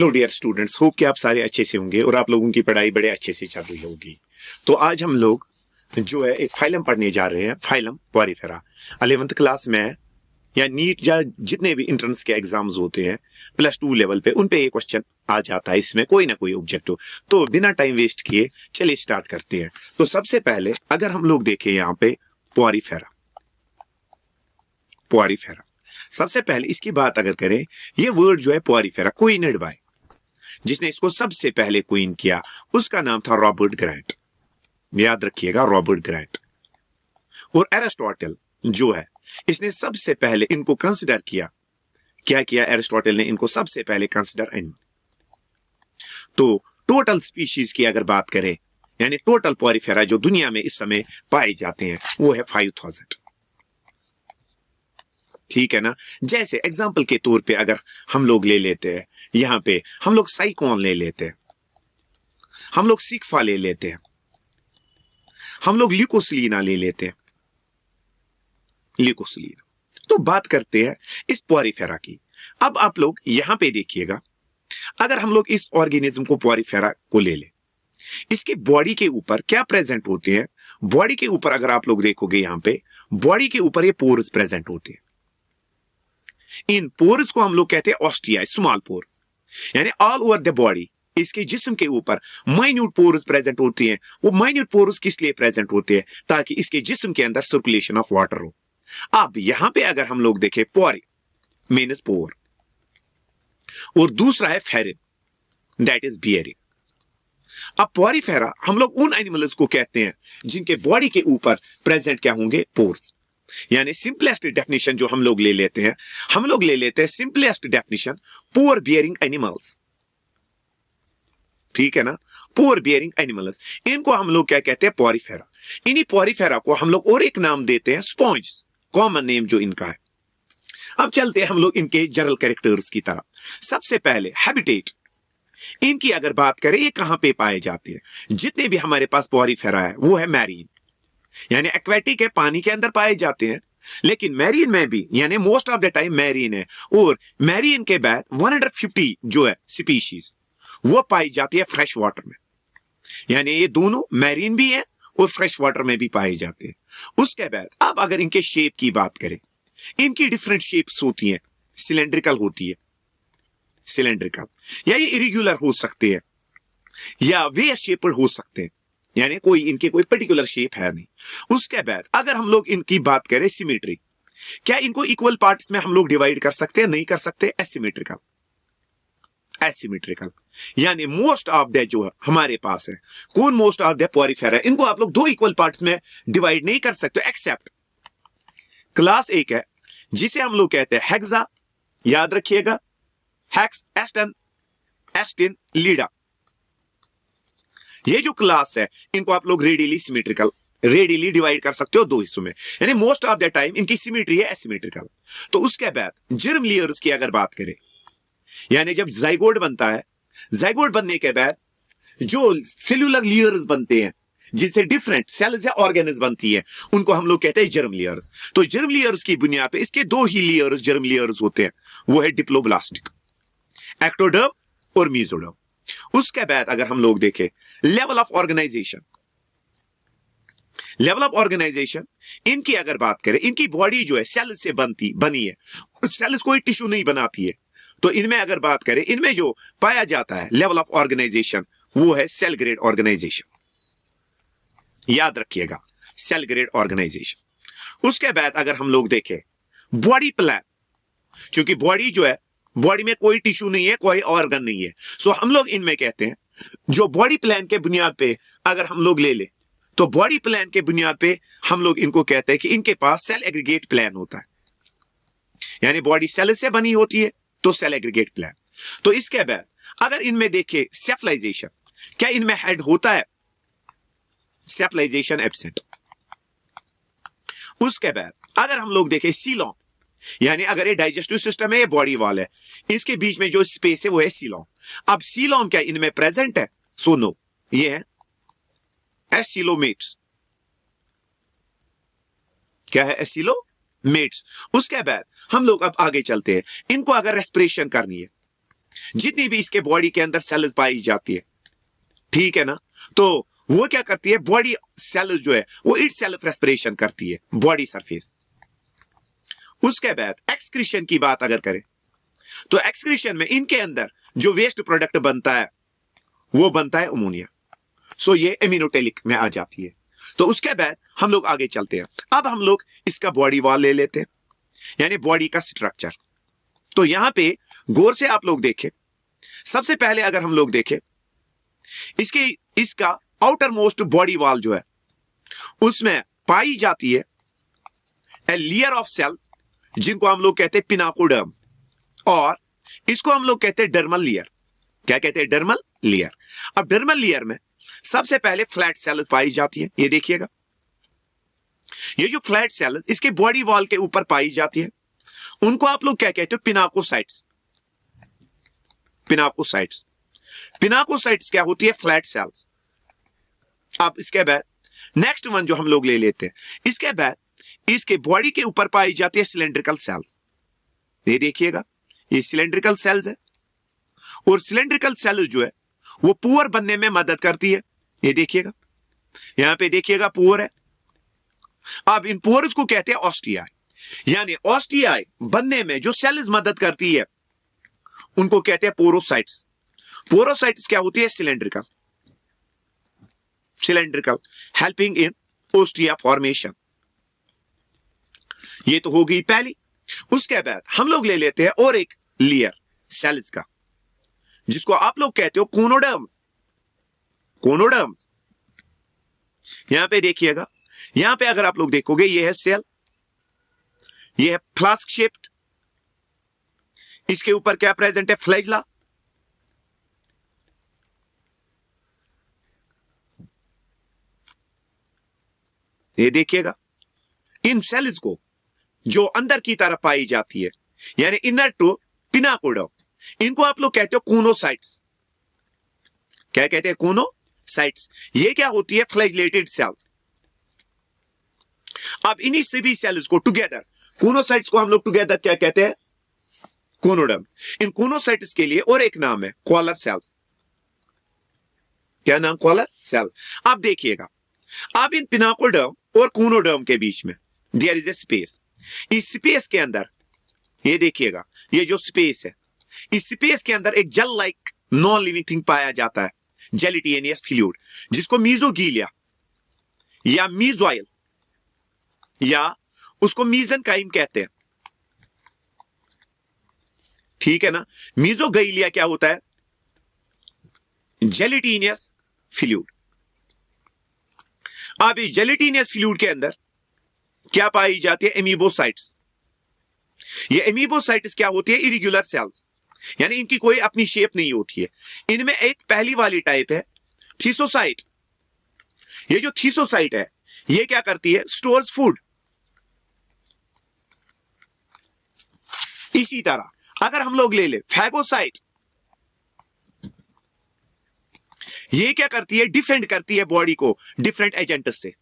Hello dear students, hope कि आप सारे अच्छे से होंगे और आप लोगों की पढ़ाई बड़े अच्छे से चल रही होगी। तो आज हम लोग जो है एक फाइलम पढ़ने जा रहे हैं, फाइलम पॉरीफेरा। 11th क्लास में या नीट या जितने भी इंट्रेंस के एग्जाम्स होते हैं +2 लेवल पे, उन पे ये क्वेश्चन आ जाता है, इसमें कोई ना कोई ऑब्जेक्टिव। तो बिना टाइम वेस्ट किए चलिए स्टार्ट करते हैं। तो सबसे पहले अगर हम लोग देखें यहाँ पे पॉरीफेरा, पॉरीफेरा सबसे पहले इसकी बात अगर करें, ये वर्ड जो है पॉरीफेरा कोइनेड बाय, जिसने इसको सबसे पहले क्वीन किया उसका नाम था रॉबर्ट ग्रांट। याद रखिएगा, रॉबर्ट ग्रांट। और एरिस्टोटल जो है, इसने सबसे पहले इनको कंसिडर किया। क्या किया एरिस्टोटल ने? इनको सबसे पहले कंसिडर एनिमल। तो टोटल स्पीशीज की अगर बात करें, यानी टोटल पॉरीफेरा जो दुनिया में इस समय पाए जाते हैं, वो है 5000। ठीक है ना। जैसे एग्जाम्पल के तौर पे अगर हम लोग ले लेते हैं, यहां पे हम लोग साइकोन ले लेते हैं, हम लोग सिकफा ले लेते हैं, हम लोग ल्यूकोसलीना ले लेते हैं, ल्यूकोसलीना। तो बात करते हैं इस पॉरीफेरा की। अब आप लोग यहां पे देखिएगा, अगर हम लोग इस ऑर्गेनिज्म को पॉरीफेरा को ले लें, इसके बॉडी के ऊपर क्या प्रेजेंट होते हैं? बॉडी के ऊपर अगर आप लोग देखोगे, यहां पे बॉडी के ऊपर ये पोर्स प्रेजेंट होते हैं। इन पोर्स को हम लोग कहते हैं ऑस्टिया, स्मॉल पोर्स। यानी ऑल ओवर द बॉडी, इसके जिस्म के ऊपर माइन्यूट पोर्स प्रेजेंट होती हैं। वो माइन्यूट पोर्स किस लिए प्रेजेंट होते हैं? ताकि इसके जिस्म के अंदर सर्कुलेशन ऑफ वाटर हो। अब यहां पे अगर हम लोग देखें, पोरी मीन्स पोर, और दूसरा है फेरिन, दैट इज बियरिंग। अब पॉरीफेरा हम लोग उन एनिमल्स को कहते हैं जिनके बॉडी के ऊपर प्रेजेंट क्या होंगे? पोर्स। यानी सिंपलेस्ट डेफिनेशन जो हम लोग ले लेते हैं, हम लोग ले लेते हैं सिंपलेस्ट डेफिनेशन, पोर बियरिंग एनिमल्स। ठीक है ना, पोर बियरिंग एनिमल्स, इनको हम लोग क्या कहते हैं? पॉरीफेरा। इन्हीं पॉरीफेरा को हम लोग और एक नाम देते हैं स्पॉन्ज, कॉमन नेम जो इनका है। अब चलते हैं हम लोग इनके जनरल कैरेक्टर्स की तरफ। सबसे पहले हैबिटेट, इनकी अगर बात करें, ये कहां पे पाए जाते हैं? जितने भी हमारे पास पॉरीफेरा है वो है मैरीन, यानी एक्वेटिक है, पानी के अंदर पाए जाते हैं। लेकिन मैरीन में भी, यानी most of the time marine है, और मैरीन के बाद 150 जो है स्पीशीज वो पाई जाती है फ्रेश वाटर में। यानी ये दोनों मैरीन भी है और फ्रेश वाटर में भी पाए जाते हैं। उसके बाद अब अगर इनके शेप की बात करें, इनकी डिफरेंट शेप्स होती हैं। सिलेंड्रिकल होती है, सिलेंड्रिकल, या ये इरेगुलर हो सकते हैं, या वे शेप्ड हो सकते हैं, यानी कोई इनके कोई पर्टिकुलर शेप है नहीं। उसके बाद अगर हम लोग इनकी बात करें सिमेट्री, क्या इनको इक्वल पार्ट्स में हम लोग डिवाइड कर सकते हैं? नहीं कर सकते। एसिमेट्रिकल, एसिमेट्रिकल, यानी मोस्ट ऑफ द जो हमारे पास है, कौन मोस्ट ऑफ द पॉरीफेरा, इनको आप लोग दो इक्वल पार्ट्स में डिवाइड नहीं कर सकते, एक्सेप्ट क्लास एक है जिसे हम लोग कहते हैं हेक्सा। याद रखिएगा, हेक्स, एस्टन, एस्टिन, लीडा। ये जो क्लास है, इनको आप लोग रेडियली सिमेट्रिकल, रेडियली डिवाइड कर सकते हो दो हिस्सों में, यानी मोस्ट ऑफ द टाइम इनकी सिमेट्री है एसिमेट्रिकल। तो उसके बाद जर्म लेयर्स की अगर बात करें, यानी जब जाइगोट बनता है, जाइगोट बनने के बाद जो सेल्यूलर लेयर्स बनते हैं, जिनसे डिफरेंट सेल्स या ऑर्गेन्स बनती है, उनको हम लोग कहते हैं जर्म लेयर्स। तो जर्म लेयर्स की बुनियाद पे इसके दो ही लेयर्स जर्म लेयर्स होते हैं, वो है डिप्लोब्लास्टिक, एक्टोडर्म और मीजोडर्म। उसके बाद अगर हम लोग देखें level of organization, level of organization इनकी अगर बात करें, इनकी बॉडी जो है सेल से बनी है, सेल्स कोई टिश्यू नहीं बनाती है। तो इनमें अगर बात करें, इनमें जो पाया जाता है लेवल ऑफ ऑर्गेनाइजेशन, वो है सेल ग्रेड ऑर्गेनाइजेशन। याद रखिएगा, सेल ग्रेड ऑर्गेनाइजेशन। उसके बाद अगर हम लोग देखें बॉडी प्लान, क्योंकि बॉडी जो है, बॉडी में कोई टिश्यू नहीं है, कोई ऑर्गन नहीं है, सो हम लोग इनमें कहते हैं, जो बॉडी प्लान के बुनियाद पे अगर हम लोग ले ले, तो बॉडी प्लान के बुनियाद पे हम लोग इनको कहते हैं कि इनके पास सेल एग्रीगेट प्लान होता है। यानी बॉडी सेल से बनी होती है, तो सेल एग्रीगेट प्लान। तो इसके बाद अगर इनमें देखें सेफलाइजेशन, क्या इनमें हेड होता है? सेफलाइजेशन एब्सेंट। उसके बाद अगर हम लोग देखें सीलॉन, यानी अगर ये डाइजेस्टिव सिस्टम है, ये बॉडी वाल है, इसके बीच में जो स्पेस है वो है सीलॉन। अब सीलॉन क्या इनमें प्रेजेंट है? सो नो, ये है एसिलोमेट्स। क्या है? एसिलोमेट्स। उसके बाद हम लोग अब आगे चलते हैं, इनको अगर रेस्पिरेशन करनी है, जितनी भी इसके बॉडी के अंदर सेल्स पाई जाती है, ठीक है ना, तो वो क्या करती है, बॉडी सेल्स जो है वो इट सेल्फ रेस्पिरेशन करती है बॉडी सरफेस। उसके बाद एक्सक्रीशन की बात अगर करें तो एक्सक्रीशन में इनके अंदर जो वेस्ट प्रोडक्ट बनता है वो बनता है अमोनिया। सो ये एमिनोटेलिक में आ जाती है। तो उसके बाद हम लोग आगे चलते हैं। अब हम लोग इसका बॉडी वॉल ले लेते हैं, यानी बॉडी का स्ट्रक्चर। तो यहां पे गौर से आप लोग देखें, सबसे पहले अगर हम लोग देखें इसका आउटर मोस्ट बॉडी वॉल जो है उसमें पाई जाती है ए लेयर ऑफ सेल्स, जिनको हम लोग कहते हैं पिनाकोडर्म्स, और इसको हम लोग कहते हैं डर्मल लेयर। क्या कहते हैं? Dermal layer. अब डर्मल लेयर में सबसे पहले फ्लैट सेल्स पाई जाती है। ये देखिएगा, ये जो फ्लैट सेल्स इसके बॉडी वॉल के ऊपर पाई जाती है, उनको आप लोग क्या कहते हो? पिनाकोसाइट्स। पिनाकोसाइट्स। पिनाकोसाइट्स क्या होती है? Flat sales. अब इसके बाद नेक्स्ट वन जो हम लोग ले लेते हैं, इसके बाद इसके बॉडी के ऊपर पाई जाती है सिलेंड्रिकल सेल्स। ये देखिएगा, ये सिलेंड्रिकल सेल्स है, और सिलेंड्रिकल सेल्स जो है वो पुअर बनने में मदद करती है। ये देखिएगा, यहां पे देखिएगा पुअर है। अब इन पुअर्स को कहते हैं ऑस्टियाई, यानी ऑस्टियाई बनने में जो सेल्स मदद करती है उनको कहते हैं पोरोसाइट्स। पोरोसाइट्स क्या होती है? Cylindrical. Cylindrical helping in ostia formation. ये तो हो गई पहली। उसके बाद हम लोग ले लेते हैं और एक लेयर सेल्स का, जिसको आप लोग कहते हो कोनोडर्म्स। कोनोडर्म्स। यहां पे देखिएगा, यहां पे अगर आप लोग देखोगे, ये है सेल, ये है फ्लास्क शेप्ड, इसके ऊपर क्या प्रेजेंट है? फ्लैजला। ये देखिएगा, इन सेल्स को जो अंदर की तरफ पाई जाती है, यानी इनर टू पिनाकोडर्म, इनको आप लोग कहते हो कोनोसाइट्स। क्या कहते हैं? कोनोसाइट्स। ये क्या होती है? Flagellated cells. अब इन्हीं सभी सेल्स को टुगेदर, कोनोसाइट्स को हम लोग टुगेदर क्या कहते हैं? कोनोडर्म्स। इन कोनोसाइट्स के लिए और एक नाम है कॉलर सेल्स। क्या नाम? Collar cells. अब देखिएगा, अब इन पिनाकोडर्म और कोनोडर्म के बीच में देयर इज ए स्पेस। इस स्पेस के अंदर ये देखिएगा, ये जो स्पेस है, इस स्पेस के अंदर एक gel like non living thing पाया जाता है, जेलिटिनियस फ्लूइड, जिसको मीजोगीलिया या मीजोइल या उसको मीजनकाइम कहते हैं। ठीक है ना? मीजोगीलिया क्या होता है? जेलिटिनियस फ्लूइड। अब इस जेलिटिनियस फ्लूइड के अंदर क्या पाई जाती है? एमीबोसाइट्स। ये एमीबोसाइट्स क्या होती है? इरेगुलर सेल्स, यानी इनकी कोई अपनी शेप नहीं होती है। इनमें एक पहली वाली टाइप है थीसोसाइट। ये जो थीसोसाइट है, ये क्या करती है? Stores food. इसी तरह अगर हम लोग ले ले फैगोसाइट, ये क्या करती है? डिफेंड करती है बॉडी को डिफरेंट एजेंट्स से।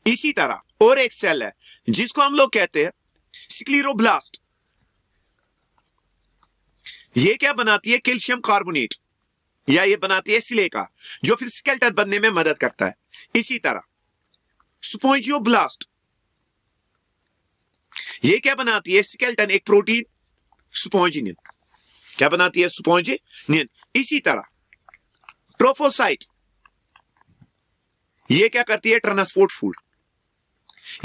इसी तरह और एक सेल है जिसको हम लोग कहते हैं स्क्लेरोब्लास्ट। ये क्या बनाती है? कैल्शियम कार्बोनेट, या ये बनाती है सिलिका, जो फिर स्केलेटन बनने में मदद करता है। इसी तरह स्पोंजियोब्लास्ट, ये क्या बनाती है? स्केलेटन, एक प्रोटीन स्पोंजिनियन। क्या बनाती है? स्पोंजिनियन। इसी तरह ट्रोफोसाइट, ये क्या करती है? Transport food.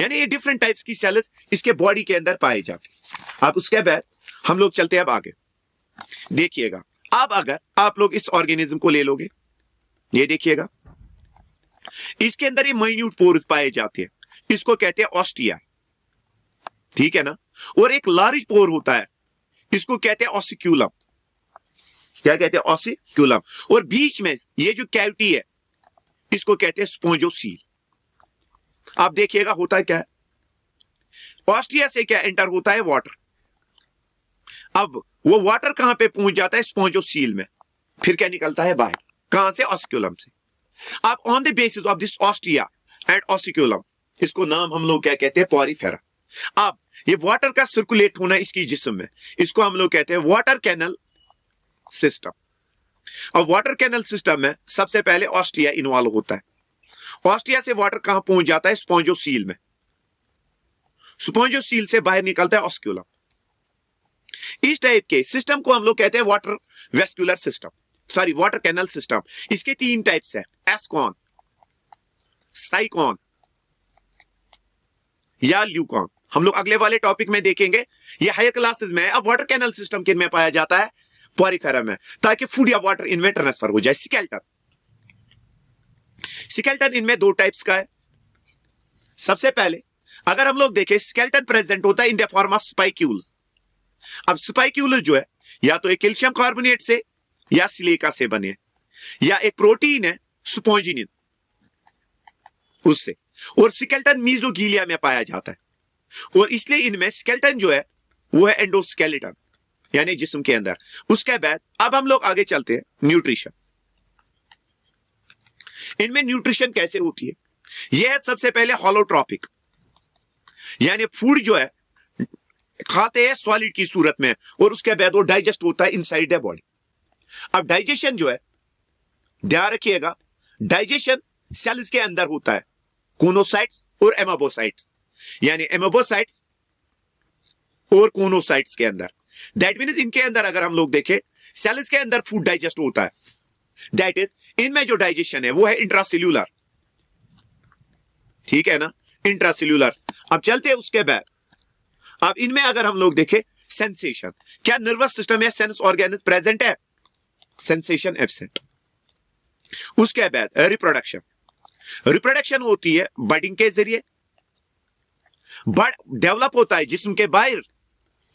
यानी ये डिफरेंट टाइप्स की सेल्स इसके बॉडी के अंदर पाई जाती है। अब उसके बाद हम लोग चलते हैं अब आगे। देखिएगा, अब अगर आप लोग इस ऑर्गेनिज्म को ले लोगे, ये देखिएगा, इसके अंदर ये माइन्यूट पोर्स पाए जाते हैं, इसको कहते हैं ऑस्टिया। ठीक है ना? और एक लार्ज पोर होता है, इसको कहते हैं ऑसिक्यूलम। क्या कहते हैं? ऑसिक्यूलम। और बीच में ये जो कैविटी है, इसको कहते हैं स्पोंजोसील। आप देखिएगा होता है क्या है? ऑस्टिया से क्या एंटर होता है? वाटर। अब वो वाटर कहां पे पहुंच जाता है? स्पोंजोसील में। फिर क्या निकलता है बाहर? कहां से? ऑसिक्यूलम से। अब on the basis of this ostia and ossiculum, इसको नाम हम लोग क्या कहते हैं? पोरिफेरा। अब ये वाटर का सर्कुलेट होना इसकी जिस्म में, इसको हम लोग कहते हैं वाटर कैनल सिस्टम। अब वाटर कैनल सिस्टम में सबसे पहले ऑस्टिया इन्वॉल्व होता है। ऑस्टिया से वाटर कहां पहुंच जाता है? स्पॉन्जोसील में। स्पॉन्जोसील से बाहर निकलता है ऑस्क्यूलम। इस टाइप के सिस्टम को हम लोग कहते हैं water vascular system, sorry water canal system. इसके 3 टाइप्स है, एस्कॉन, साइकॉन या ल्यूकॉन। हम लोग अगले वाले टॉपिक में देखेंगे, ये हायर क्लासेस में है। अब वाटर कैनल सिस्टम किन में पाया जाता है? पॉरीफेरा में, ताकि फूड या वाटर इनमें ट्रांसफर हो जाए। स्केलेटन, स्केलेटन इनमें 2 टाइप्स का है। सबसे पहले अगर हम लोग देखें, स्केलेटन प्रेजेंट होता है in the form of spicules. अब स्पाइक्यूल जो है या तो एक कैल्शियम कार्बोनेट से या सिलिका से बने, या एक प्रोटीन है स्पोंजिनिन उससे, और स्केलेटन मीजोगीलिया में पाया जाता है। और इसलिए इनमें स्केलेटन जो है वो है एंडोस्केलेटन, यानी जिस्म के अंदर। उसके बाद अब हम लोग आगे चलते हैं, न्यूट्रिशन। इनमें न्यूट्रिशन कैसे होती है? यह है सबसे पहले होलोट्रॉपिक, यानी फूड जो है खाते हैं सॉलिड की सूरत में, और उसके बाद वो डाइजेस्ट होता है इनसाइड द बॉडी। अब डाइजेशन जो है, ध्यान रखिएगा, डाइजेशन सेल्स के अंदर होता है, कोनोसाइट्स और एमेबोसाइट्स, यानी एमेबोसाइट्स और कोनोसाइट्स के अंदर। दैट मीन्स इनके अंदर अगर हम लोग देखें, सेल्स के अंदर फूड डाइजेस्ट होता है। दैट इज, इनमें जो डाइजेशन है वो है इंट्रासेल्यूलर, ठीक है ना, इंट्रासेल्यूलर। अब चलते हैं उसके बाद, अब इनमें अगर हम लोग देखें सेंसेशन, क्या नर्वस सिस्टम या सेंस ऑर्गेन्स प्रेजेंट है? Sensation absent. उसके बाद रिप्रोडक्शन, रिप्रोडक्शन होती है बडिंग के जरिए, बड डेवलप होता है जिस्म के बाहर,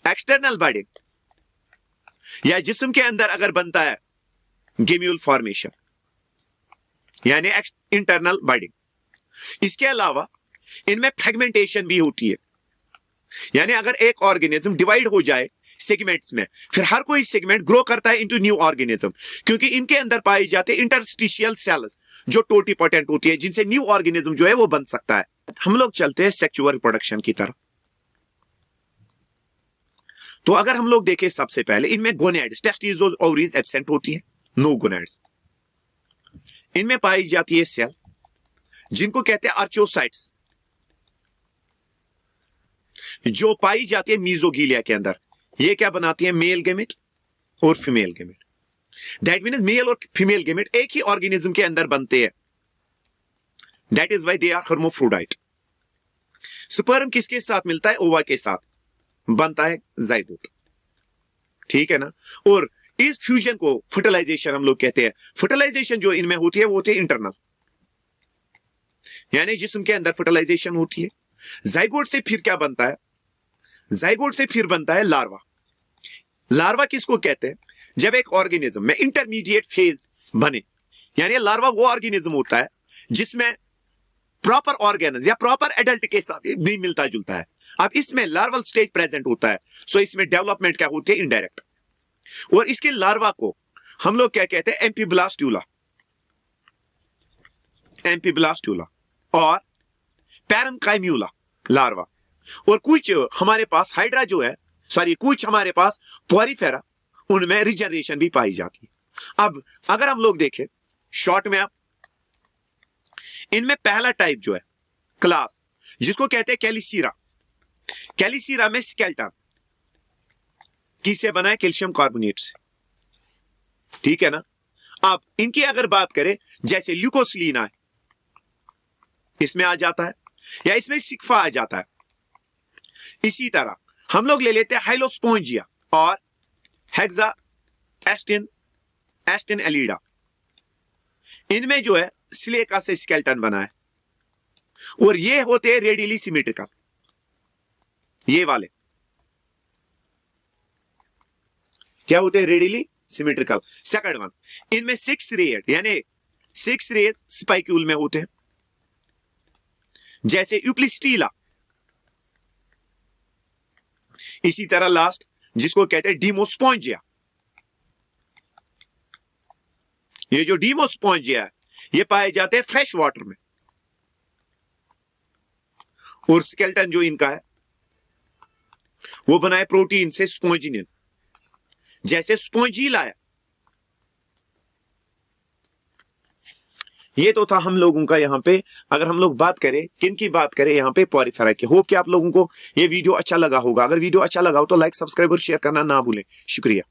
एक्सटर्नल बडिंग, या जिस्म के अंदर अगर बनता है गेम्यूल फॉर्मेशन, यानी इंटरनल बडिंग। इसके अलावा इनमें फ्रेगमेंटेशन भी होती है, यानी अगर एक ऑर्गेनिज्म डिवाइड हो जाए सेगमेंट्स में, फिर हर कोई सेगमेंट ग्रो करता है इनटू न्यू ऑर्गेनिज्म, क्योंकि इनके अंदर पाए जाते हैं इंटरस्टिशियल सेल्स जो टोटीपोटेंट होती है, जिनसे न्यू ऑर्गेनिज्म जो है वो बन सकता है। हम लोग चलते हैं सेक्सुअल रिप्रोडक्शन की तरफ। तो अगर हम लोग देखें, सबसे पहले इनमें गोनेड्स, टेस्टिस और ओवरीज एब्सेंट होती है, नो गोनेड्स। इनमें पाई जाती है सेल जिनको कहते हैं आर्चोसाइट्स, जो पाई जाती है मीजोगीलिया के अंदर। ये क्या बनाती है? मेल गेमेट और female gamete. That means male और फीमेल गेमेट एक ही ऑर्गेनिज्म के अंदर बनते हैं। That is why they are hermaphrodite. Sperm किसके साथ मिलता है? ओवा के साथ बनता है जाइगोट, ठीक है ना। और इस फ्यूजन को फर्टिलाइजेशन हम लोग कहते हैं। फर्टिलाइजेशन जो इनमें होती है वो होती है इंटरनल, यानी जिस्म के अंदर फर्टिलाइजेशन होती है। जाइगोट से फिर क्या बनता है? जाइगोट से फिर बनता है लार्वा। लार्वा किसको कहते हैं? जब एक ऑर्गेनिज्म में इंटरमीडिएट फेज बने, यानी लार्वा वो ऑर्गेनिज्म होता है जिसमें प्रॉपर ऑर्गेनस या प्रॉपर एडल्ट के साथ नहीं मिलता जुलता है। अब इसमें लार्वल स्टेज प्रेजेंट होता है, सो इसमें डेवलपमेंट क्या होती है? इनडायरेक्ट। और इसके लार्वा को हम लोग क्या कहते हैं? एम्फीब्लास्टुला, एम्फीब्लास्टुला और पैरेन्काइम्यूला लार्वा। और कुछ हमारे पास हाइड्रा जो है, सॉरी कुछ हमारे पास पॉरीफेरा, उनमें रिजनरेशन भी पाई जाती है। अब अगर हम लोग देखें शॉर्ट में, आप इनमें पहला टाइप जो है क्लास, जिसको कहते हैं कैलिसीरा। कैलिसीरा में स्केलेटन किससे बना है? कैल्शियम कार्बोनेट से, ठीक है ना। अब इनकी अगर बात करें, जैसे ल्यूकोसिलीना है, इसमें आ जाता है, या इसमें सिक्फा आ जाता है। इसी तरह हम लोग ले लेते हैं हाइलोस्पोंजिया और हेक्सा एस्टिन एलिडा। इनमें जो है सिलिका से स्केलेटन बना है, और ये होते हैं रेडियली सिमेट्रिकल, ये वाले क्या होते हैं? Radially symmetrical. सेकंड वन, इनमें 6 रेड, यानी 6 रेज स्पाइक्यूल में होते हैं, जैसे यूप्लिस्टीला। इसी तरह लास्ट, जिसको कहते हैं डीमोस्पोंजिया। ये जो डीमोस्पोंजिया है, ये पाए जाते हैं फ्रेश वाटर में। और स्केलेटन जो इनका है वो बना है प्रोटीन से, स्पोंजिनिन। जैसे स्पोंजीला है, ये तो था हम लोगों का यहाँ पे, अगर हम लोग बात करें किन की बात करें यहाँ पे पॉरीफेरा की। होप कि आप लोगों को ये वीडियो अच्छा लगा होगा। अगर वीडियो अच्छा लगा हो तो लाइक, सब्सक्राइब और शेयर करना ना भूलें। शुक्रिया।